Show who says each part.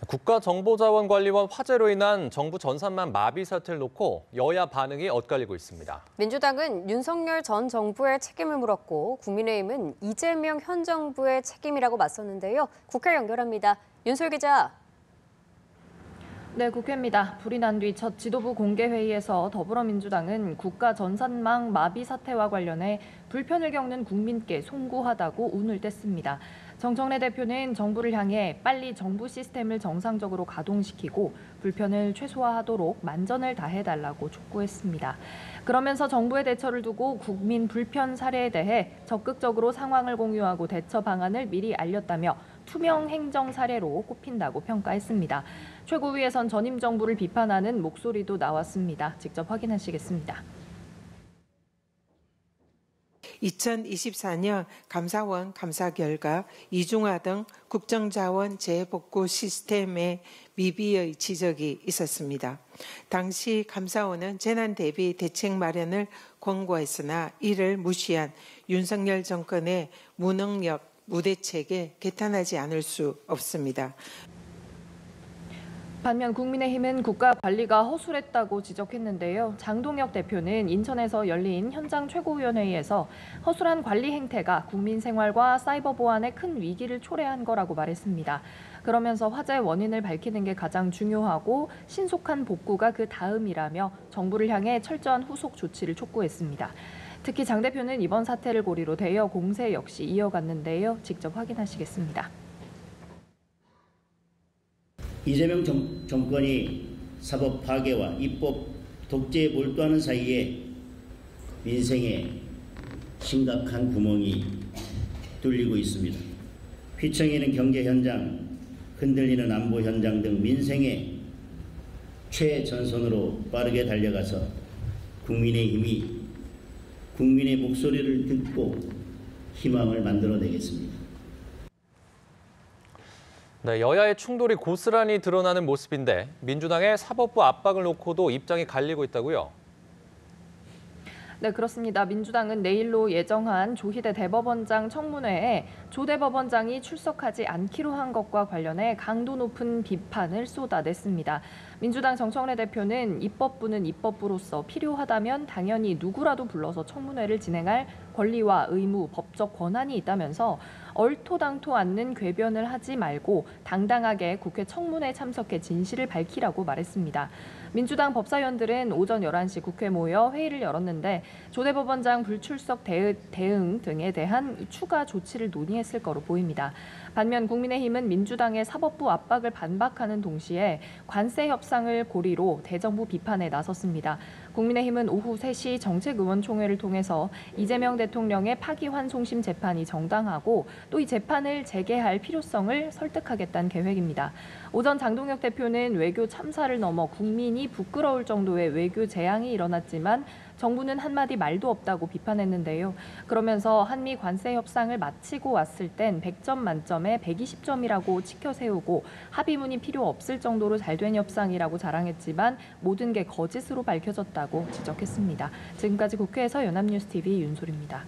Speaker 1: 국가정보자원관리원 화재로 인한 정부 전산망 마비 사태를 놓고 여야 반응이 엇갈리고 있습니다.
Speaker 2: 민주당은 윤석열 전 정부의 책임을 물었고 국민의힘은 이재명 현 정부의 책임이라고 맞섰는데요. 국회 연결합니다. 윤솔 기자.
Speaker 3: 네, 국회입니다. 불이 난 뒤 첫 지도부 공개회의에서 더불어민주당은 국가 전산망 마비 사태와 관련해 불편을 겪는 국민께 송구하다고 운을 뗐습니다. 정청래 대표는 정부를 향해 빨리 정부 시스템을 정상적으로 가동시키고 불편을 최소화하도록 만전을 다해달라고 촉구했습니다. 그러면서 정부의 대처를 두고 국민 불편 사례에 대해 적극적으로 상황을 공유하고 대처 방안을 미리 알렸다며 투명 행정 사례로 꼽힌다고 평가했습니다. 최고위에선 전임 정부를 비판하는 목소리도 나왔습니다. 직접 확인하시겠습니다.
Speaker 4: 2024년 감사원 감사 결과 이중화 등 국정자원 재복구 시스템의 미비의 지적이 있었습니다. 당시 감사원은 재난 대비 대책 마련을 권고했으나 이를 무시한 윤석열 정권의 무능력, 무대책에 개탄하지 않을 수 없습니다.
Speaker 3: 반면 국민의힘은 국가 관리가 허술했다고 지적했는데요. 장동혁 대표는 인천에서 열린 현장 최고위원회의에서 허술한 관리 행태가 국민 생활과 사이버 보안에 큰 위기를 초래한 거라고 말했습니다. 그러면서 화재 원인을 밝히는 게 가장 중요하고 신속한 복구가 그 다음이라며 정부를 향해 철저한 후속 조치를 촉구했습니다. 특히 장 대표는 이번 사태를 고리로 대여 공세 역시 이어갔는데요. 직접 확인하시겠습니다.
Speaker 5: 이재명 정권이 사법 파괴와 입법 독재에 몰두하는 사이에 민생에 심각한 구멍이 뚫리고 있습니다. 휘청이는 경제 현장, 흔들리는 안보 현장 등 민생의 최전선으로 빠르게 달려가서 국민의힘이 국민의 목소리를 듣고 희망을 만들어내겠습니다.
Speaker 1: 네, 여야의 충돌이 고스란히 드러나는 모습인데 민주당의 사법부 압박을 놓고도 입장이 갈리고 있다고요?
Speaker 3: 네, 그렇습니다. 민주당은 내일로 예정한 조희대 대법원장 청문회에 조 대법원장이 출석하지 않기로 한 것과 관련해 강도 높은 비판을 쏟아냈습니다. 민주당 정청래 대표는 입법부는 입법부로서 필요하다면 당연히 누구라도 불러서 청문회를 진행할 권리와 의무, 법적 권한이 있다면서 얼토당토 않는 궤변을 하지 말고 당당하게 국회 청문회에 참석해 진실을 밝히라고 말했습니다. 민주당 법사위원들은 오전 11시 국회 모여 회의를 열었는데 조 대법원장 불출석 대응 등에 대한 추가 조치를 논의했을 거로 보입니다. 반면 국민의힘은 민주당의 사법부 압박을 반박하는 동시에 관세 협상을 고리로 대정부 비판에 나섰습니다. 국민의힘은 오후 3시 정책의원총회를 통해서 이재명 대통령의 파기환송심 재판이 정당하고 또 이 재판을 재개할 필요성을 설득하겠다는 계획입니다. 오전 장동혁 대표는 외교 참사를 넘어 국민이 부끄러울 정도의 외교 재앙이 일어났지만 정부는 한마디 말도 없다고 비판했는데요. 그러면서 한미 관세 협상을 마치고 왔을 땐 100점 만점에 120점이라고 치켜 세우고 합의문이 필요 없을 정도로 잘된 협상이라고 자랑했지만 모든 게 거짓으로 밝혀졌다고 지적했습니다. 지금까지 국회에서 연합뉴스TV 윤솔입니다.